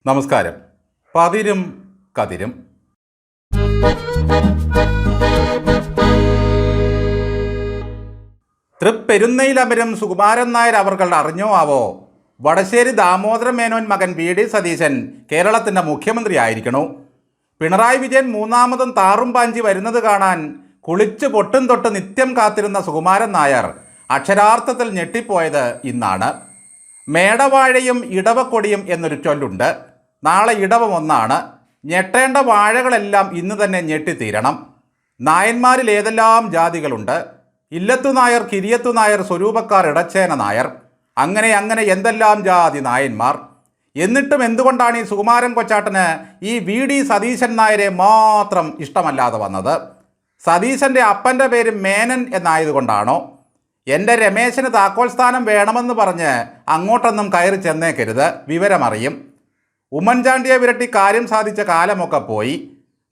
നമസ്കാരം. പതിരും കതിരും. തൃപ്പെരുന്നയിലമരും സുകുമാരൻ നായർ അവർകൾ അറിഞ്ഞോ ആവോ, വടശ്ശേരി ദാമോദരൻ മേനോൻ മകൻ വി.ഡി. സതീശൻ കേരളത്തിൻ്റെ മുഖ്യമന്ത്രി ആയിരിക്കണു. പിണറായി വിജയൻ മൂന്നാമതും താറും പാഞ്ചി വരുന്നത് കാണാൻ കുളിച്ച് പൊട്ടും തൊട്ട് നിത്യം കാത്തിരുന്ന സുകുമാരൻ നായർ അക്ഷരാർത്ഥത്തിൽ ഞെട്ടിപ്പോയത് ഇന്നാണ്. മേടവാഴയും ഇടവക്കൊടിയും എന്നൊരു ചൊല്ലുണ്ട്. നാളെ ഇടവം ഒന്നാണ്. ഞെട്ടേണ്ട വാഴകളെല്ലാം ഇന്ന് തന്നെ ഞെട്ടിത്തീരണം. നായന്മാരിൽ ഏതെല്ലാം ജാതികളുണ്ട്. ഇല്ലത്തു നായർ, കിരിയത്തു നായർ, സ്വരൂപക്കാർ, ഇടച്ചേന നായർ, അങ്ങനെ എന്തെല്ലാം ജാതി നായന്മാർ. എന്നിട്ടും എന്തുകൊണ്ടാണ് ഈ സുകുമാരൻ കൊച്ചാട്ടന് ഈ വി.ഡി. സതീശൻ നായരെ മാത്രം ഇഷ്ടമല്ലാതെ വന്നത്? സതീശൻ്റെ അപ്പൻ്റെ പേര് മേനൻ എന്നായതുകൊണ്ടാണോ? എൻ്റെ രമേശന് താക്കോൽ സ്ഥാനം വേണമെന്ന് പറഞ്ഞ് അങ്ങോട്ടൊന്നും കയറി ചെന്നേക്കരുത്, വിവരമറിയും. ഉമ്മൻചാണ്ടിയെ വിരട്ടി കാര്യം സാധിച്ച കാലമൊക്കെ പോയി.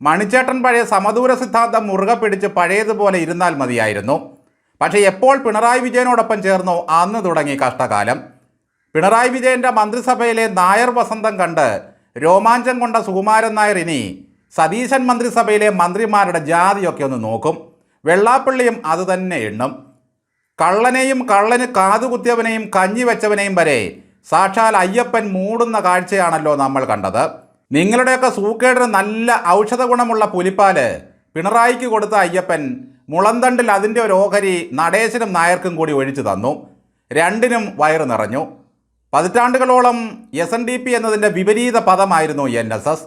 മണിച്ചേട്ടൻ പഴയ സമദൂര സിദ്ധാന്തം മുറുകെ പിടിച്ച് പഴയതുപോലെ ഇരുന്നാൽ മതിയായിരുന്നു. പക്ഷേ എപ്പോൾ പിണറായി വിജയനോടൊപ്പം ചേർന്നു അന്ന് തുടങ്ങി കഷ്ടകാലം. പിണറായി വിജയൻ്റെ മന്ത്രിസഭയിലെ നായർ വസന്തം കണ്ട് രോമാഞ്ചം കൊണ്ട സുകുമാരൻ നായർ ഇനി സതീശൻ മന്ത്രിസഭയിലെ മന്ത്രിമാരുടെ ജാതിയൊക്കെ ഒന്ന് നോക്കും. വെള്ളാപ്പള്ളിയും അതുതന്നെ എണ്ണും. കള്ളനെയും കള്ളന് കാതുകുത്തിയവനെയും കഞ്ഞി വെച്ചവനെയും വരെ സാക്ഷാൽ അയ്യപ്പൻ മൂടുന്ന കാഴ്ചയാണല്ലോ നമ്മൾ കണ്ടത്. നിങ്ങളുടെയൊക്കെ സൂക്കേടിന് നല്ല ഔഷധ ഗുണമുള്ള പുലിപ്പാല് പിണറായിക്ക് കൊടുത്ത അയ്യപ്പൻ മുളന്തണ്ടിൽ അതിൻ്റെ ഒരു ഓഹരി നടേശനും നായർക്കും കൂടി ഒഴിച്ചു തന്നു. രണ്ടിനും വയറ് നിറഞ്ഞു. പതിറ്റാണ്ടുകളോളം SNDP എന്നതിൻ്റെ വിപരീത പദമായിരുന്നു NSS.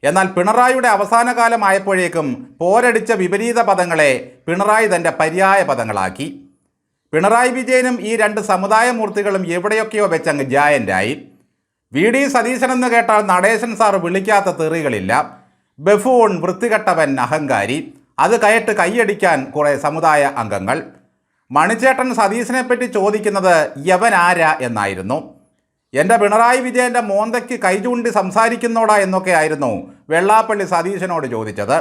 എന്നാൽ പിണറായിയുടെ അവസാന കാലമായപ്പോഴേക്കും പോരടിച്ച വിപരീത പദങ്ങളെ പിണറായി തൻ്റെ പര്യായ പദങ്ങളാക്കി. പിണറായി വിജയനും ഈ രണ്ട് സമുദായമൂർത്തികളും എവിടെയൊക്കെയോ വെച്ചങ്ങ് ജായൻ്റായി. വി.ഡി. സതീശൻ എന്ന് കേട്ടാൽ നടേശൻ സാർ വിളിക്കാത്ത തെറികളില്ല. ബഫൂൺ, വൃത്തികെട്ടവൻ, അഹങ്കാരി, അത് കയറ്റ് കൈയടിക്കാൻ കുറേ സമുദായ അംഗങ്ങൾ. മണിച്ചേട്ടൻ സതീശനെപ്പറ്റി ചോദിക്കുന്നത് യവനാരാ എന്നായിരുന്നു. എൻ്റെ പിണറായി വിജയൻ്റെ മോന്തയ്ക്ക് കൈചൂണ്ടി സംസാരിക്കുന്നോടാ എന്നൊക്കെ ആയിരുന്നു വെള്ളാപ്പള്ളി സതീശനോട് ചോദിച്ചത്.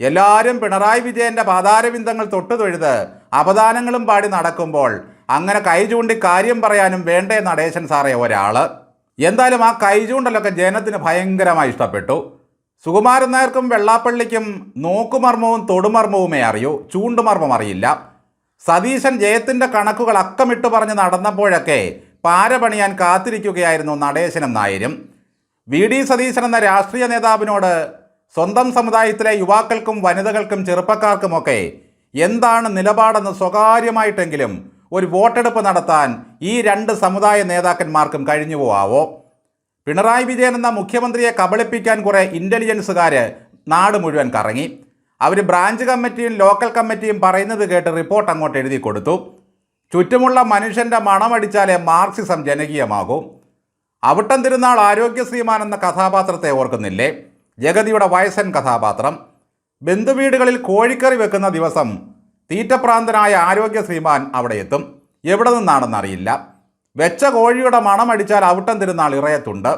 എല്ലാവരും പിണറായി വിജയൻ്റെ പാതാരവിന്ദങ്ങൾ തൊട്ടു തൊഴുത് അപദാനങ്ങളും പാടി നടക്കുമ്പോൾ അങ്ങനെ കൈ ചൂണ്ടി കാര്യം പറയാനും വേണ്ടേ നടേശൻ സാറേ ഒരാൾ. എന്തായാലും ആ കൈ ചൂണ്ടലൊക്കെ ജനത്തിന് ഭയങ്കരമായി ഇഷ്ടപ്പെട്ടു. സുകുമാരൻ നായർക്കും വെള്ളാപ്പള്ളിക്കും നോക്കുമർമ്മവും തൊടുമർമ്മവുമേ അറിയൂ, ചൂണ്ടുമർമ്മം അറിയില്ല. സതീശൻ ജയത്തിൻ്റെ കണക്കുകൾ അക്കമിട്ട് പറഞ്ഞ് നടന്നപ്പോഴൊക്കെ പാര പണിയാൻ കാത്തിരിക്കുകയായിരുന്നു നടേശനും നായരും. വി.ഡി. സതീശൻ എന്ന രാഷ്ട്രീയ നേതാവിനോട് സ്വന്തം സമുദായത്തിലെ യുവാക്കൾക്കും വനിതകൾക്കും ചെറുപ്പക്കാർക്കുമൊക്കെ എന്താണ് നിലപാടെന്ന് സ്വകാര്യമായിട്ടെങ്കിലും ഒരു വോട്ടെടുപ്പ് നടത്താൻ ഈ രണ്ട് സമുദായ നേതാക്കന്മാർക്കും കഴിഞ്ഞു പോവാവോ? പിണറായി വിജയൻ എന്ന മുഖ്യമന്ത്രിയെ കബളിപ്പിക്കാൻ കുറേ ഇൻ്റലിജൻസുകാർ നാട് മുഴുവൻ കറങ്ങി. അവർ ബ്രാഞ്ച് കമ്മിറ്റിയും ലോക്കൽ കമ്മിറ്റിയും പറയുന്നത് കേട്ട് റിപ്പോർട്ട് അങ്ങോട്ട് എഴുതി കൊടുത്തു. ചുറ്റുമുള്ള മനുഷ്യൻ്റെ മണമടിച്ചാലേ മാർക്സിസം ജനകീയമാകും. അവിട്ടം തിരുനാൾ ആരോഗ്യശ്രീമാൻ എന്ന കഥാപാത്രത്തെ ഓർക്കുന്നില്ലേ? ജഗതിയുടെ വയസ്സൻ കഥാപാത്രം. ബന്ധുവീടുകളിൽ കോഴിക്കറി വെക്കുന്ന ദിവസം തീറ്റപ്രാന്തനായ ആരോഗ്യശ്രീമാൻ അവിടെ എത്തും. എവിടെ നിന്നാണെന്നറിയില്ല. വെച്ച കോഴിയുടെ മണമടിച്ചാൽ അവിട്ടം തിരുനാൾ ഇറയത്തുണ്ട്.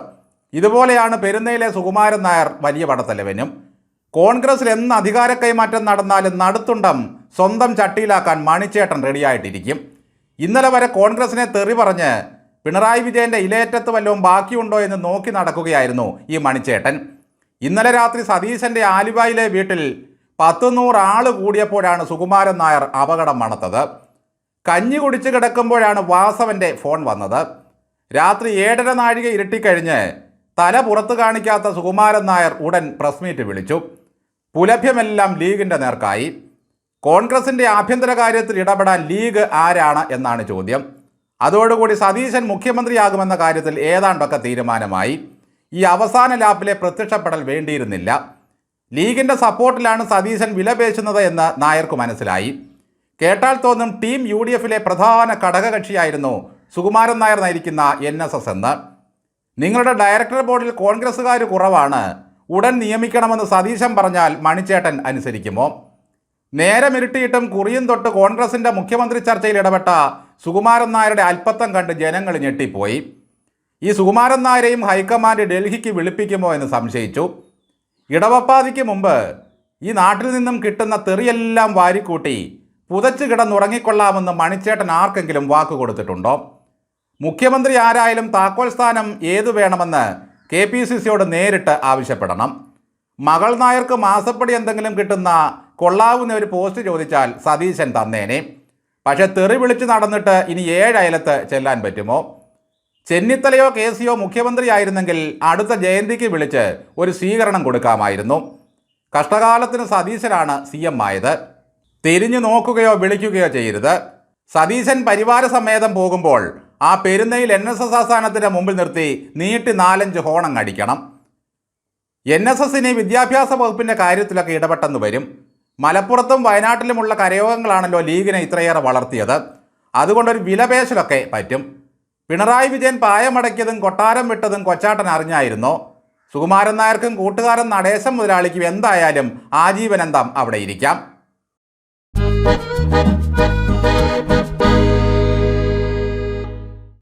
ഇതുപോലെയാണ് പെരുന്നയിലെ സുകുമാരൻ നായർ വലിയ പടത്തലവനും. കോൺഗ്രസിൽ എന്ന് അധികാര കൈമാറ്റം നടന്നാലും നടുത്തുണ്ടം സ്വന്തം ചട്ടിയിലാക്കാൻ മണിച്ചേട്ടൻ റെഡിയായിട്ടിരിക്കും. ഇന്നലെ വരെ കോൺഗ്രസിനെ തെറി പറഞ്ഞ് പിണറായി വിജയൻ്റെ ഇലയറ്റത്ത് വല്ലതും ബാക്കിയുണ്ടോ എന്ന് നോക്കി നടക്കുകയായിരുന്നു ഈ മണിച്ചേട്ടൻ. ഇന്നലെ രാത്രി സതീശൻ്റെ ആലുവയിലെ വീട്ടിൽ 100 ആൾ കൂടിയപ്പോഴാണ് സുകുമാരൻ നായർ അപകടം മണത്തത്. കഞ്ഞി കുടിച്ച് കിടക്കുമ്പോഴാണ് വാസവൻ്റെ ഫോൺ വന്നത്. രാത്രി 7:30 നാഴിക ഇരുട്ടിക്കഴിഞ്ഞ് തല പുറത്ത് കാണിക്കാത്ത സുകുമാരൻ നായർ ഉടൻ പ്രസ് മീറ്റ് വിളിച്ചു. പുലഭ്യമെല്ലാം ലീഗിൻ്റെ നേർക്കായി. കോൺഗ്രസിൻ്റെ ആഭ്യന്തര കാര്യത്തിൽ ഇടപെടാൻ ലീഗ് ആരാണ് എന്നാണ് ചോദ്യം. അതോടുകൂടി സതീശൻ മുഖ്യമന്ത്രിയാകുമെന്ന കാര്യത്തിൽ ഏതാണ്ടൊക്കെ തീരുമാനമായി. ഈ അവസാന ലാപ്പിലെ പ്രത്യക്ഷപ്പെടൽ വേണ്ടിയിരുന്നില്ല. ലീഗിൻ്റെ സപ്പോർട്ടിലാണ് സതീശൻ വിലപേശുന്നത് എന്ന് നായർക്ക് മനസ്സിലായി. കേട്ടാൽ തോന്നും ടീം UDFിലെ പ്രധാന ഘടകകക്ഷിയായിരുന്നു സുകുമാരൻ നായർ നയിക്കുന്ന NSS എന്ന്. നിങ്ങളുടെ ഡയറക്ടർ ബോർഡിൽ കോൺഗ്രസ്സുകാർ കുറവാണ്, ഉടൻ നിയമിക്കണമെന്ന് സതീശൻ പറഞ്ഞാൽ മണിച്ചേട്ടൻ അനുസരിക്കുമോ? നേരമിരുട്ടിയിട്ടും കുറിയും തൊട്ട് കോൺഗ്രസിൻ്റെ മുഖ്യമന്ത്രി ചർച്ചയിൽ ഇടപെട്ട സുകുമാരൻ നായരുടെ അല്പത്തം കണ്ട് ജനങ്ങൾ ഞെട്ടിപ്പോയി. ഈ സുകുമാരൻ നായരെയും ഹൈക്കമാൻഡ് ഡൽഹിക്ക് വിളിപ്പിക്കുമോ എന്ന് സംശയിച്ചു. ഇടവപ്പാതിക്ക് മുമ്പ് ഈ നാട്ടിൽ നിന്നും കിട്ടുന്ന തെറിയെല്ലാം വാരിക്കൂട്ടി പുതച്ച് കിടന്നുറങ്ങിക്കൊള്ളാമെന്ന് മണിച്ചേട്ടൻ ആർക്കെങ്കിലും വാക്ക് കൊടുത്തിട്ടുണ്ടോ? മുഖ്യമന്ത്രി ആരായാലും താക്കോൽ സ്ഥാനം ഏതു വേണമെന്ന് KPCCയോട് നേരിട്ട് ആവശ്യപ്പെടണം. മകൾ നായർക്ക് മാസപ്പടി എന്തെങ്കിലും കിട്ടുന്ന കൊള്ളാവുന്ന ഒരു പോസ്റ്റ് ചോദിച്ചാൽ സതീശൻ തന്നേനെ. പക്ഷെ തെറി വിളിച്ച് നടന്നിട്ട് ഇനി 7 അയലത്ത് ചെല്ലാൻ പറ്റുമോ? ചെന്നിത്തലയോ KCയോ മുഖ്യമന്ത്രിയായിരുന്നെങ്കിൽ അടുത്ത ജയന്തിക്ക് വിളിച്ച് ഒരു സ്വീകരണം കൊടുക്കാമായിരുന്നു. കഷ്ടകാലത്തിന് സതീശനാണ് CM ആയത്. തിരിഞ്ഞു നോക്കുകയോ വിളിക്കുകയോ ചെയ്യരുത്. സതീശൻ പരിവാര സമേതം പോകുമ്പോൾ ആ പെരുന്നയിൽ NSS ആസ്ഥാനത്തിൻ്റെ മുമ്പിൽ നിർത്തി നീട്ടി 4-5 ഹോണങ്ങ് അടിക്കണം. NSSന് വിദ്യാഭ്യാസ വകുപ്പിൻ്റെ കാര്യത്തിലൊക്കെ ഇടപെട്ടെന്ന് വരും. മലപ്പുറത്തും വയനാട്ടിലുമുള്ള കരയോഗങ്ങളാണല്ലോ ലീഗിനെ ഇത്രയേറെ വളർത്തിയത്. അതുകൊണ്ടൊരു വിലപേശലൊക്കെ പറ്റും. പിണറായി വിജയൻ പായമടക്കിയതും കൊട്ടാരം വിട്ടതും കൊച്ചാട്ടൻ അറിഞ്ഞായിരുന്നോ? സുകുമാരൻ നായർക്കും കൂട്ടുകാരൻ നടേശൻ മുതലാളിക്കും എന്തായാലും ആജീവനന്തം അവിടെ ഇരിക്കാം.